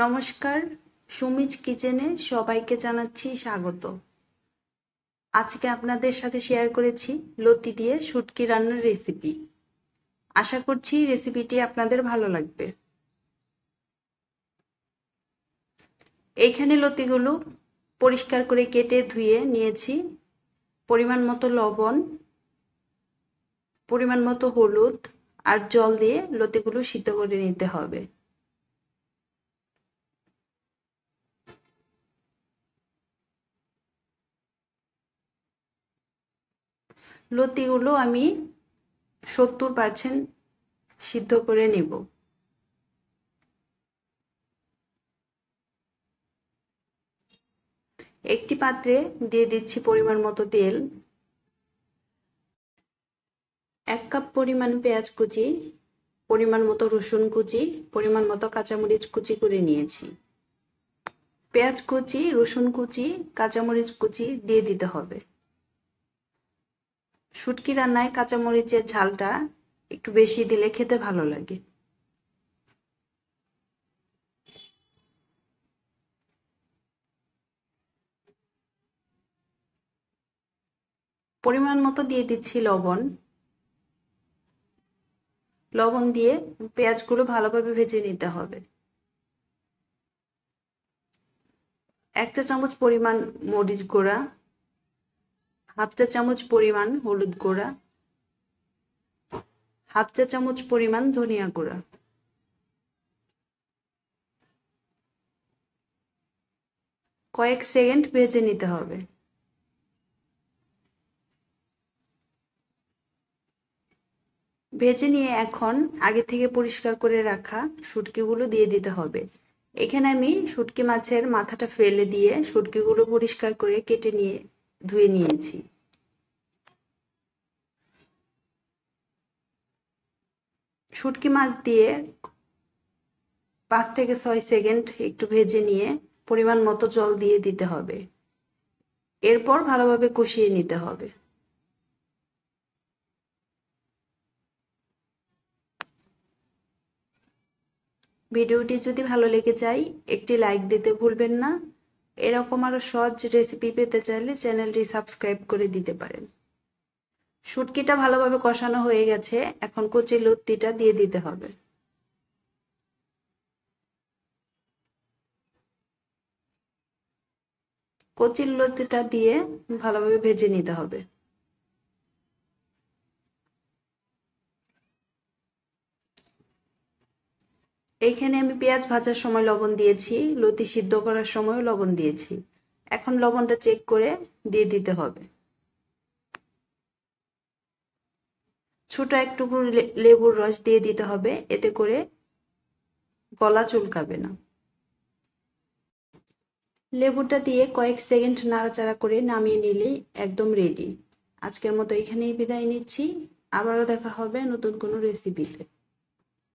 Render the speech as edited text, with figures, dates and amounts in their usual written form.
নমস্কার, সুমিজ কিচেনে সবাইকে জানাচ্ছি স্বাগত। আজকে আপনাদের সাথে শেয়ার করেছি লতি দিয়ে শুটকি রান্নার রেসিপি। আশা করছি রেসিপিটি আপনাদের ভালো লাগবে। এইখানে লতিগুলো পরিষ্কার করে কেটে ধুয়ে নিয়েছি। পরিমাণ মতো লবণ, পরিমাণ মতো হলুদ আর জল দিয়ে লতিগুলো সিদ্ধ করে নিতে হবে। লতিগুলো আমি 70% সিদ্ধ করে নেব। একটি পাত্রে দিয়ে দিচ্ছি পরিমাণ মতো তেল। 1 কাপ পরিমাণ পেঁয়াজ কুচি, পরিমাণ মতো রসুন কুচি, পরিমাণ মতো কাঁচামরিচ কুচি করে নিয়েছি। পেঁয়াজ কুচি, রসুন কুচি, কাঁচামরিচ কুচি দিয়ে দিতে হবে। শুটকি রান্নায় কাঁচামরিচের ঝালটা একটু বেশি দিলে খেতে ভালো লাগে। পরিমাণ মতো দিয়ে দিচ্ছি লবণ। লবণ দিয়ে পেঁয়াজগুলো ভালোভাবে ভেজে নিতে হবে। 1 চা চামচ পরিমাণ মরিচ গুঁড়া, 1/2 চা চামচ পরিমাণ হলুদ গুঁড়া, 1/2 চা চামচ পরিমাণ ধনিয়া গুঁড়া। কয়েক সেকেন্ড ভেজে নিতে হবে। ভেজে নিয়ে এখন আগে থেকে পরিষ্কার করে রাখা শুটকিগুলো দিয়ে দিতে হবে। এখানে আমি শুটকি মাছের মাথাটা ফেলে দিয়ে শুটকিগুলো পরিষ্কার করে কেটে নিয়ে ধুয়ে নিয়েছি। শুটকি মাছ দিয়ে 5 থেকে 6 সেকেন্ড একটু ভেজে নিয়ে পরিমাণ মতো জল দিয়ে দিতে হবে। এরপর ভালোভাবে কষিয়ে নিতে হবে। ভিডিওটি যদি ভালো লেগে যায় একটি লাইক দিতে ভুলবেন না। এরকম আরো সহজ রেসিপি পেতে চাইলে চ্যানেলটি সাবস্ক্রাইব করে দিতে পারেন। শুটকিটা ভালোভাবে কষানো হয়ে গেছে, এখন কচি লতিটা দিয়ে দিতে হবে। কচি লতিটা দিয়ে ভালোভাবে ভেজে নিতে হবে। এইখানে আমি পেঁয়াজ ভাজার সময় লবণ দিয়েছি, লতি সিদ্ধ করার সময় লবণ দিয়েছি। এখন লবণটা চেক করে দিয়ে দিতে হবে। ছোট এক টুকরো লেবুর রস দিয়ে দিতে হবে, এতে করে গলা চুলকাবে না। লেবুটা দিয়ে কয়েক সেকেন্ড নাড়াচাড়া করে নামিয়ে নিলেই একদম রেডি। আজকের মতো এখানেই বিদায় নিচ্ছি। আবারও দেখা হবে নতুন কোনো রেসিপিতে।